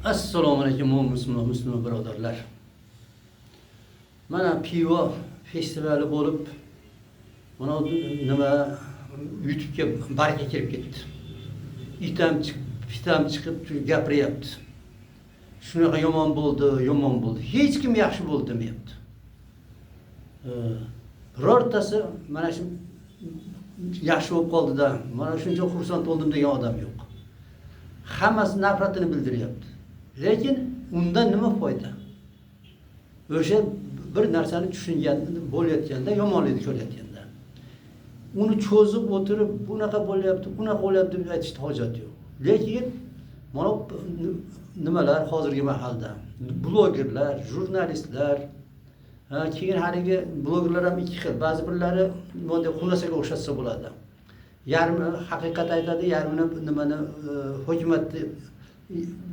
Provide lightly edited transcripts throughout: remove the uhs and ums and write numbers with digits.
Assalomu alaykum musulmon birodarlar. Mana pivo festivali bo'lib, mana nima YouTube'ga baraka kirib ketdi. Itam chiqib gapiryapti. Shunaqa yomon bo'ldi. Hech kim yaxshi bo'ldi demayapti. Birortasi mana shu yaxshi bo'lib qoldi-da, mana shuncha xursand bo'ldim degan odam yo'q. Hammasi nafratini bildiryapti. Lekin undan nima foyda? O'sha bir narsani tushungan bo'layotganda, yomonlikni ko'rayotganda, uni cho'zib o'tirib, bunaqa bo'lyapti deb aytishga hojat yo'q. Lekin mana nimalar hozirgi mahalda blogerlar, jurnalistlar, keyin haligi blogerlar ham ikki xil. Ba'zi birlari bunday xulosaga o'xshatsa bo'ladi. Yarmi haqiqat aytadi, yarmini nimani hukumatni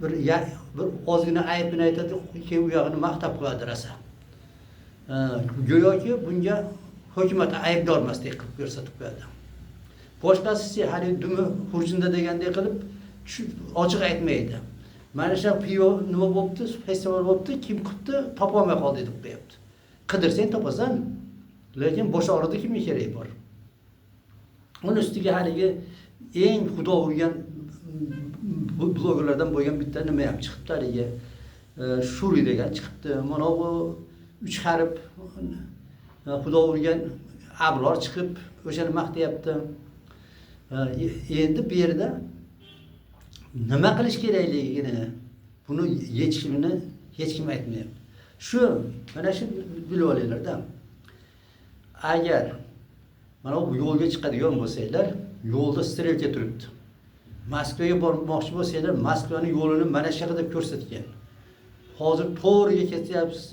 bir ozgina aybini aytadi, keyin u yog'ini maqtab qo'yadi rosa. Go'yoki bunga hukumat aybdor emasdek qilib ko'rsatib qo'yadi. Boshqasi hali dumi hurjinda degandek qilib ochiq aytmaydi. Mana shu piyo nima bo'pti, festival bo'pti, kim qilibdi, topa olmay qoldi deb qo'yapti. Qidirsang topasan, lekin bosh og'rida kimga kerak bor? Uni ustiga haligi eng xudo urgan blogerlardan bo'lgan bitta nima ham chiqibdi haligi Shuri degan chiqibdi. Mana bu 3 harf xudo urgan Abror chiqib o'shani maqtayapti. Endi bu yerda nima qilish kerakligini, buni yechimini hech kim aytmayapti. Mana shu bilib olinglar-da. Agar mana bu yo'lga chiqadigan bo'lsanglar, yo'lda strelka turibdi. Moskvaga bormoqchi bo'lsanglar, Moskvaning yo'lini mana shu yerda ko'rsatgan. Hozir to'g'riga ketyapsiz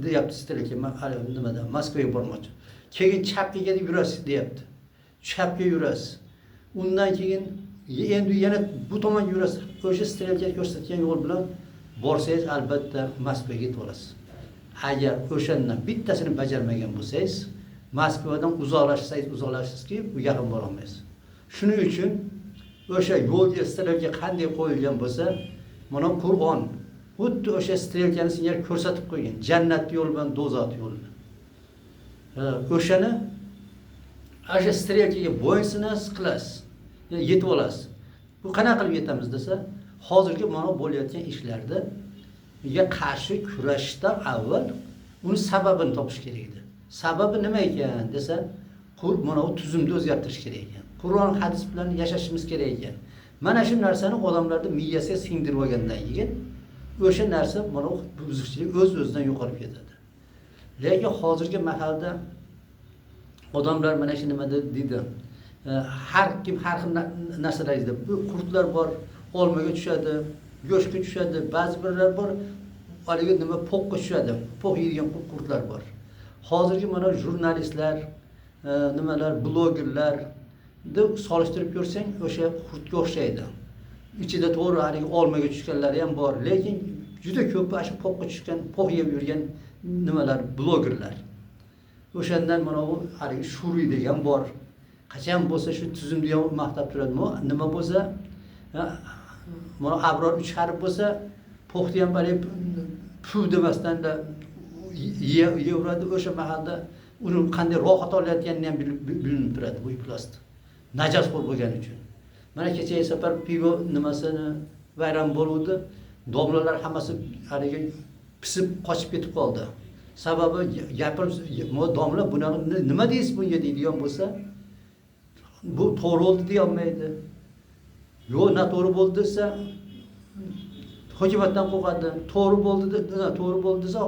deyapti strelka nimada Moskvaga bormoqchi. Keyin chapga ketib yurasiz deyapti. Chapga yurasiz. Undan keyin endi yana bu tomon yurasiz. O'sha strelka ko'rsatgan yo'l bilan borsangiz albatta Moskvaga yetib olasiz. Agar o'shandan bittasini bajarmagan bo'lsangiz, Moskvadan uzoqlashasizki, bu yaqin bora olmaysiz. Shuning uchun o'sha yo'lga strelka qanday qo'yilgan bo'lsa, mana Qur'on xuddi o'sha strelkani sizga ko'rsatib qo'ygan. Jannat yo'li bilan do'zax yo'lini. O'shani o'sha strelkaga bo'ysunasiz qilasiz. Yetib olasiz. Bu qanaqa qilib yetamiz desa, hozirgi mana bo'layotgan ishlarda qarshi kurashishdan avval uni sababini topish kerak edi. Sababi nima ekan desa, mana bu tuzumni o'zgartirish kerak ekan. Qur'on, hadis bilan yashashimiz kerak ekan. Mana shu narsani odamlarning miyasiga singdirib olgandan keyin o'sha narsa mana buzuqchilik o'z-o'zidan yo'qolib ketadi. Lekin hozirgi mahalda odamlar mana shu nima deydi. Har kim har xil narsalar deydi. Bu qurtlar bor, olmaga tushadi, go'shtga tushadi, ba'zi birlar bor, haligi nima poqqa tushadi. Poq yeydigan qurtlar bor. Hozirgi mana jurnalistlar, nimalar, blogerlar deb solishtirib ko'rsang, o'sha qurtga o'xshaydi. Ichida to'g'ri haligi olmaga tushganlari ham bor, lekin juda ko'p shu poqqa tushgan, poq yeb yurgan nimalar, blogerlar. O'shandan mana bu haligi Shuri degan bor. Qachon bo'lsa shu tuzumni ham maqtab turadi. Nima bo'lsa, mana Abror 3 harf bo'lsa, poqni ham balib pu demasdan da yevradi. O'sha mahalda uni qanday rohat olayotganini ham bilinib turadi bu plast. Najosxo'r bo'lgani uchun. Mana kecha safar pivo nimasini bayram bo'ldi. Domlalar hammasi haligi pisib qochib ketib qoldi. Sababi gapirib, domla buni nima deysiz bunga deydigan bo'lsa, bu to'g'ri bo'ldi deya olmaydi. Yo'q, noto'g'ri bo'ldi desa, hukumatdan qo'rqadi. To'g'ri bo'ldi desa,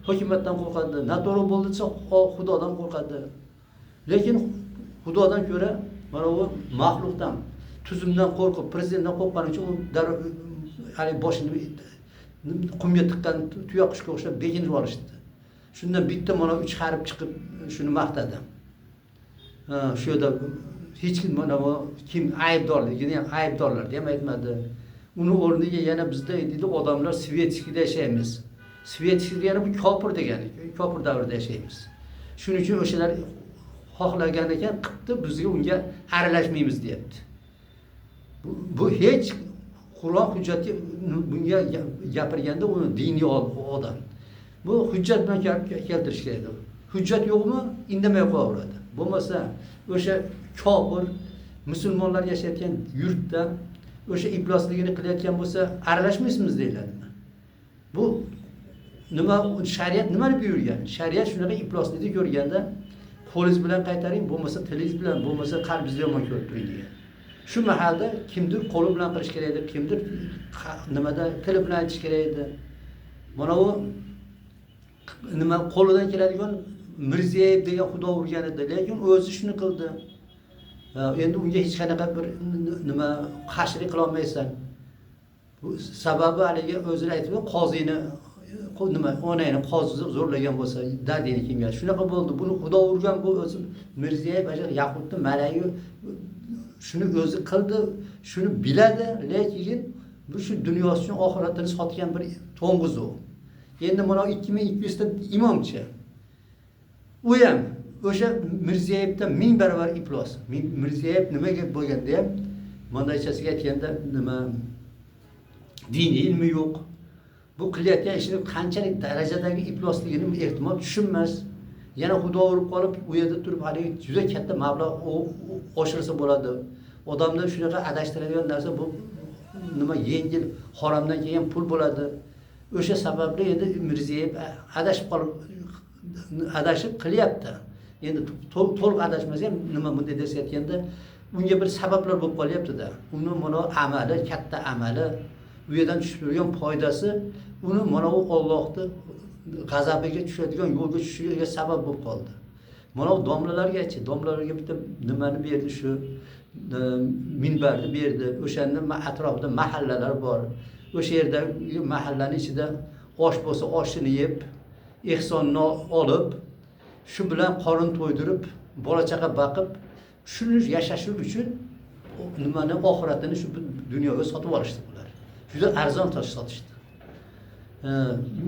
hukumatdan qo'rqadi. Noto'g'ri bo'ldi desa, Xudodan qo'rqadi. Lekin Xudodan ko'ra mana bu maxluqdan, tuzumdan qo'rqib, prezidentdan qo'rqqani uchun u hali boshini qumga tiqqan tuyoqqushga o'xshab bekinib olishdi. Shundan bitta mana 3 harf chiqib shuni maqtadi. Shu yerda hech kim mana bu kim aybdorligini ham aybdorlarni ham aytmadi. Uni o'rniga yana bizda deydi odamlar svetskida yashaymiz. Svetskiy degani bu kofir degani, kofir davrida yashaymiz. Shuning uchun o'shalar xohlagan ekan qilibdi, bizga unga aralashmaymiz deyapti. Bu hech Qur'on hujjatga bunga gapirganda uni diniy odam. Bu hujjat bilan keltirish kerak. Hujjat yo'qmi? Indamay qo'yaveradi. Bo'lmasa o'sha kofir musulmonlar yashayotgan yurtda o'sha iflosligini qilayotgan bo'lsa, aralashmaysizmi deyiladi. Bu nima shariat nimani buyurgan? Shariat shunaqa ifloslikni ko'rganda qo'lingiz bilan qaytaring, bo'lmasa tilingiz bilan, bo'lmasa qalbingizni yomon ko'rib turing degan. Shu mahalda kimdir qo'li bilan qilish kerak edi, kimdir nimada tili bilan aytish kerak edi. Mana bu nima qo'lidan keladigan Mirziyoyev degan xudo urgan edi, lekin o'zi shuni qildi. Endi unga hech qanaqa bir nima qarshilik qila olmaysan. Bu sababi haligi o'zi aytib, qozini nima onayni qozi zo'rlagan bo'lsa, dadini kimga shunaqa bo'ldi. Buni xudo urgan bu o'zi Mirziyoyev ajar Yaqubni malayi shuni o'zi qildi, shuni biladi, lekin bu shu dunyosi uchun oxiratini sotgan bir to'ng'iz u. Endi mana 2200 ta imomchi. U ham o'sha Mirziyoyevdan 1000 barobar iflos. Mirziyoyev nimaga bo'lganda ham mondaychasiga aytganda nima diniy ilmi yo'q. Bu qilayotgan ishini qanchalik darajadagi iflosligini ehtimol tushunmas. Yana xudo urib qolib, u yerda turib hali juda katta mablag' oshirsa bo'ladi. Odamlar shunaqa adashtiradigan narsa bu nima yengil haromdan kelgan pul bo'ladi. O'sha sababli endi Mirziyoyev adashib qilyapti. Endi to'liq adashmasa ham nima bunday desayotganda unga bir sabablar bo'lib qolyapti-da. Uni mana amali, katta amali, u yerdan tushib turgan foydasi uni mana u Allohning g'azabiga tushadigan yo'lga tushishiga sabab bo'lib qoldi. Mana u domlalarga-chi, domlalarga bitta nimani berdi, shu minbarni berdi. O'shanda atrofida mahallalar bor. O'sha yerda mahallaning ichida osh bo'lsa oshini yeb, ehsonni olib, shu bilan qorin to'ydirib, bola chaqa baqib, shuni yashashi uchun nimani oxiratini shu dunyoga sotib olishdi bular. Juda arzon sotishdi.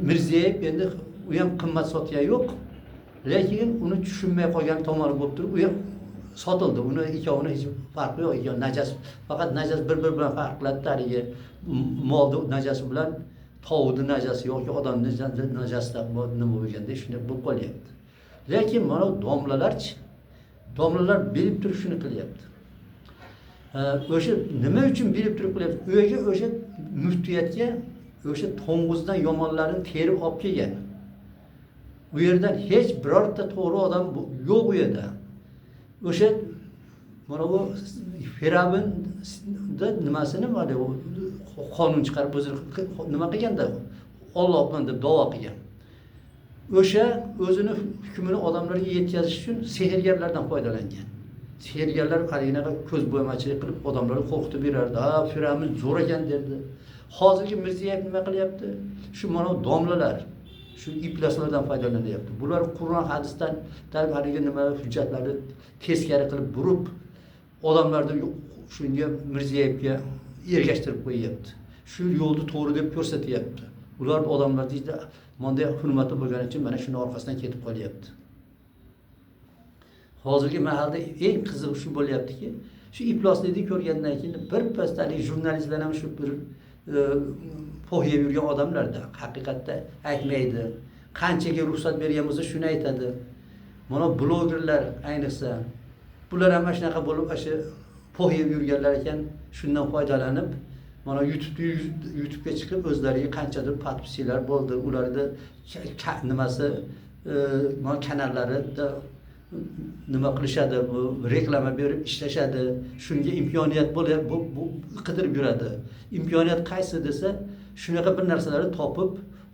Mirziyoyev endi u ham qimmat sotgan yo'q, lekin uni tushunmay qolgan tomoni bo'lib turib, u ham sotildi. Uni ikkovini hech farqi yo'q ekan. Najas, faqat najas bir-bir bilan farq qiladi. Tariga molni najasi bilan tovuqning najasi yoki odamning najasida nima bo'lganda shunday bo'lib qolyapti. Lekin mana domlalarchi, domlalar bilib turib shuni qilyapti. O'sha nima uchun bilib turib qilyapti? U yerga o'sha muftiyatga o'sha to'ng'izdan yomonlarini terib olib kelgan. U yerdan hech birorta to'g'ri odam yo'q u yerda. O'sha mana bu Firavnda nimasini mana u qonun chiqarib o'zi nima qilganda Alloh bilan deb da'vo qilgan. O'sha o'zini hukmini odamlarga yetkazish uchun sehrgarlardan foydalangan. Sehrgarlar qarinaga ko'z bo'yamachilik qilib odamlarni qo'rqitib berardi. Ha, Firavn zo'r ekan derdi. Hozirgi Mirziyoyev nima qilyapti? Shu mana domlalar, shu ifloslardan foydalanyapti. Bular Qur'on hadisdan haligi nima hujjatlarni teskari qilib burib, odamlarni shunga Mirziyoyevga ergashtirib qo'yyapti. Shu yo'lni to'g'ri deb ko'rsatyapti. Ular odamlarning ichida bunday hurmati bo'lgani uchun mana shuni orqasidan ketib qolyapti. Hozirgi mahalda eng qizig'i shu bo'lyaptiki, shu ifloslikni ko'rgandan keyin birpasdalik jurnalistlar ham shu bir po'yib yurgan odamlarda haqiqatda aytmaydi. Qanchaga ruxsat bergan bo'lsa shuni aytadi. Mana blogerlar ayniqsa bular ham shunaqa bo'lib, o'sha po'yib yurganlar ekan, shundan foydalanib mana YouTube'ga chiqib o'zlariga qanchadir podpischilar bo'ldi. Ularda nimasi mana kanallarida nima qilishadi, bu reklama berib ishlashadi. Shunga imkoniyat bo'lyapti, bu qidirib yuradi. Imkoniyat qaysi desa, shunaqa bir narsalarni topib,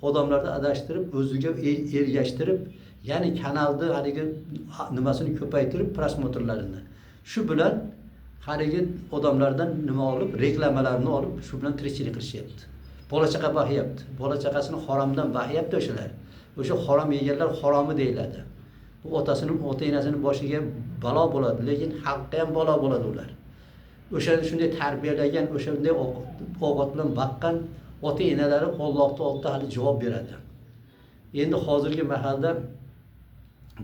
odamlarni adashtirib, o'ziga ergashtirib, ya'ni kanalni haligi nimasini ko'paytirib, prosmotrlarini. Shu bilan haligi odamlardan nima olib, reklamalarni olib, shu bilan tirikchilik qilishyapti. Bola chaqa baxyapti. Bola chaqasini haromdan baxyapti o'shalar. O'sha harom yeganlar haromi deyiladi. Bu otasini, ota-onasini boshiga balo bo'ladi, lekin xalqqa ham balo bo'ladi ular. O'shani shunday tarbiyalagan, o'shanday ovqat bilan baqqan ota-onalari Allohning oldida hali javob beradi. Endi hozirgi mahalda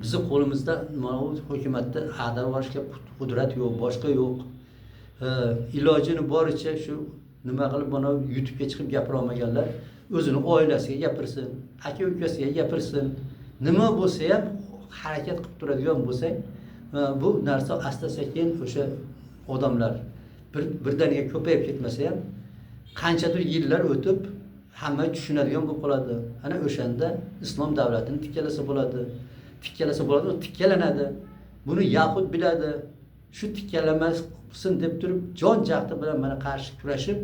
bizni qo'limizda mana bu hukumatda ag'darib olishga qudrat yo'q, boshqa yo'q. Ilojini boricha shu nima qilib buni YouTube'ga chiqib gapira olmaganlar o'zini oilasiga gapirsin, aka ukasiga gapirsin. Nima bo'lsa ham harakat qilib turadigan bo'lsak, bu narsa asta-sekin o'sha odamlar birdaniga ko'payib ketmasa ham qanchadir yillar o'tib hamma tushunadigan bo'lib qoladi. Ana o'shanda islom davlatini tikkalasa bo'ladi. U tikkalanadi. Buni Yahud biladi. Shu tikkalamasin deb turib jon jahdi bilan mana qarshi kurashib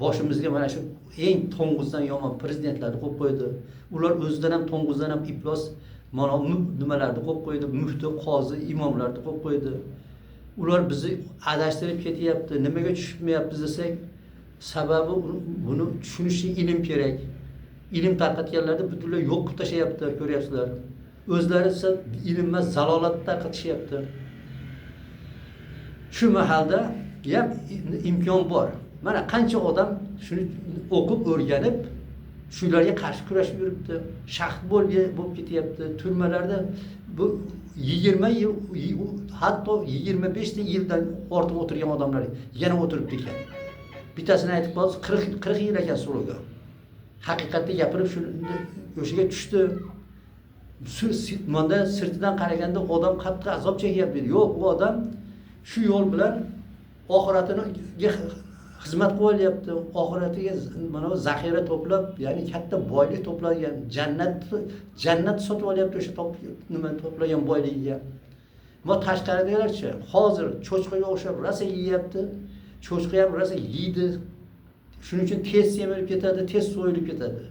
boshimizga mana shu eng to'ng'izdan yomon prezidentlarni qo'yib qo'ydi. Ular o'zidan ham to'ng'izdan ham iflos mana nimalarni qo'yib qo'ydi. Mufti, qozi, imomlarni qo'yib qo'ydi. Ular bizni adashtirib ketyapti. Nimaga tushmayapmiz desak, sababi buni tushunish uchun ilm kerak. Ilm tarqatganlarni butunlay yo'q qilib tashlayapti, ko'ryapsizlar. O'zlari esa ilm emas, zalolat tarqatishyapti. Shu mahalda ham imkon bor. Mana qancha odam shuni o'qib, o'rganib, shularga qarshi kurashib yuribdi. Shaxt bo'lib ketyapti. Turmalarda bu 20 yil, hatto 25 yildan ortiq o'tirgan odamlar yana o'tiribdi ekan. Bittasini aytib qolsa 40 yil ekan suluga. Haqiqatni gapirib o'shiga tushdi. Manda sirtidan qaraganda odam qattiq azob chekyapti. Yo'q, u odam shu yo'l bilan oxiratiga xizmat qilyapti. Oxiratiga mana zaxira to'plab, ya'ni katta boylik to'plagan, jannat sotib olyapti o'sha nima to'plagan boyligiga. Ammo tashqaridagilarchi hozir cho'chqaga o'xshab rosa yeyapti. Cho'chqa ham rosa yeydi. Shuning uchun tez semirib ketadi, tez so'yilib ketadi.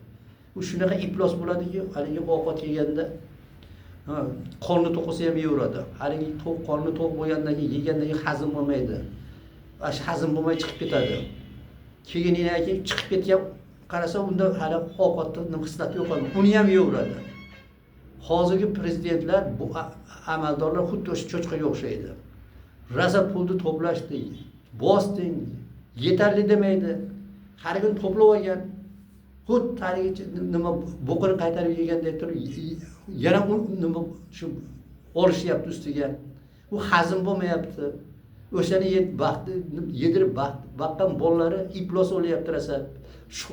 U shunaqa iflos bo'ladiki, haligi ovqat yeganda qorni to'q bo'lsa ham yeyveradi. Haligi qorni to'q bo'lgandan keyin yegandan keyin hazm bo'lmaydi. Ash hazm bo'lmay chiqib ketadi. Keyin chiqib ketgan qarasa unda hali ovqatda nima xislati yo'q. Uni ham yeyveradi. Hozirgi prezidentlar, bu amaldorlar xuddi o'sha cho'chqaga o'xshaydi. Rosa pulni to'plashdi, bosding, yetarli demaydi. Har kun to'plab olgan. Xuddi haligi nima bo'qini qaytarib yegandek turib, yana nima shu olishyapti ustiga. U hazm bo'lmayapti. O'shani yedirib baqqan bolalari iflos o'lyapti rosa. Shu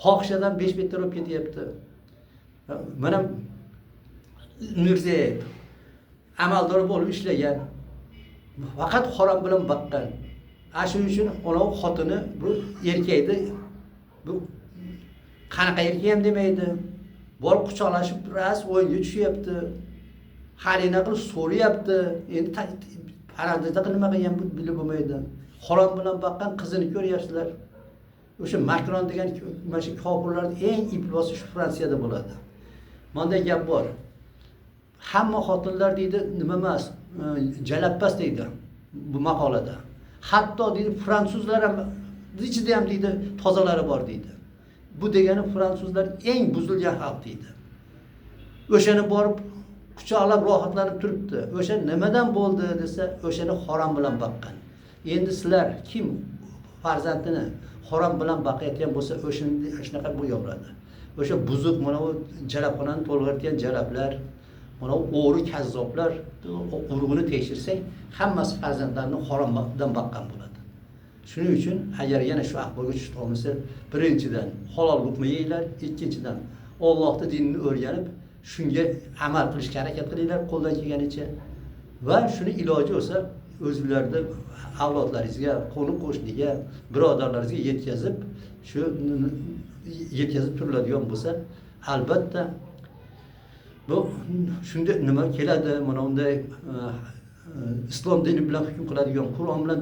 xohishadan 5 bettar olib ketyapti. Mana Mirziyoyev amaldor bo'lib ishlagan. Faqat harom bilan baqqan. Shuning uchun uning xotini bu erkakni bu qanaqa erkak ham demaydi. Bor quchoqlashib ras o'yinga tushyapti. Harina qilib so'rayapti. Endi farzandda nima qilgan bilib bo'lmaydi. Harom bilan baqqan qizini ko'ryapsizlar. O'sha Makron degan mana shu kofirlarning eng iflosi shu Fransiyada bo'ladi. Bunday gap bor. Hamma xotinlar deydi, nima emas, jalabpas deydi bu maqolada. Hatto deydi fransuzlar ham ichida ham deydi tozalari bor deydi. Bu degani fransuzlar eng buzilgan xalq deydi. O'shani borib quchoqlab rohatlanib turibdi. O'sha nimadan bo'ldi desa, o'shani harom bilan baqqan. Endi sizlar kim farzandini harom bilan baqayotgan bo'lsa, o'shanaqa bu yo'ladi. O'sha buzuq mana bu jalabxonani to'lg'irtgan jalablar, mana o'g'ri kazzoblar urug'ini tekshirsak, hammasi farzandlarini haromdan baqqan bo'ladi. Shuning uchun agar yana shu ahvolga tushib qolmasa, birinchidan halol luqma yeylar, ikkinchidan Allohning dinini o'rganib, shunga amal qilishga harakat qilinglar qo'ldan kelganicha va shuni iloji bo'lsa o'zingizlarda avlodlaringizga, qo'ni-qo'shniga, birodarlaringizga yetkazib turiladigan bo'lsa, albatta bu shunda nima keladi, mana unday islom dini bilan hukm qiladigan, Qur'on bilan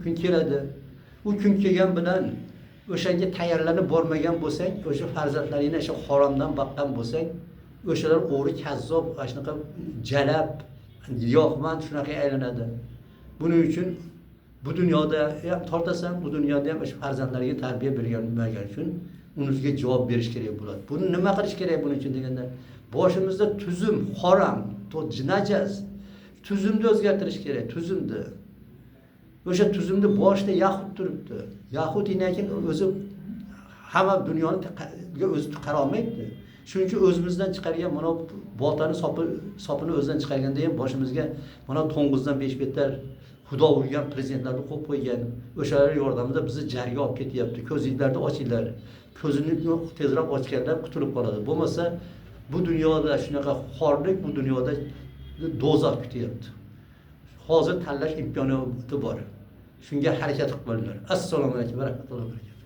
kun keladi. U kun kelgan bilan o'shanga tayyorlanib bormagan bo'lsak, o'sha farzandlaringni o'sha haromdan baqqan bo'lsak, o'shalar o'g'ri kazzob, shunaqa jalab, giyohvand shunaqa aylanadi. Buning uchun bu dunyoda ham tortasan, bu dunyoda ham o'sha farzandlarga tarbiya bergan uchun unisiga javob berish kerak bo'ladi. Buni nima qilish kerak buning uchun deganda, boshimizda tuzum, harom, najas, tuzumni o'zgartirish kerak, tuzumni. O'sha tuzumni boshida Yahud turibdi. Yahud lekin o'zi hamma dunyoni o'zi qara olmaydi. Shuning uchun o'zimizdan chiqargan mana boltani sopini o'zidan chiqarganda ham boshimizga mana to'ng'izdan 5 bettar xudo urgan prezidentlarni qo'yib qo'ygan. O'shalar yordamida bizni jarga olib ketyapti. Ko'zinglarni ochinglar. Ko'zini tezroq ochganlar qutulib qoladi. Bo'lmasa bu dunyoda shunaqa xorlik, bu dunyoda do'zax kutyapti. Hozir tanlash imkoniyati bor. Shunga harakat qilib bo'linglar. Assalomu alaykum va rahmatullohi va barakatuh.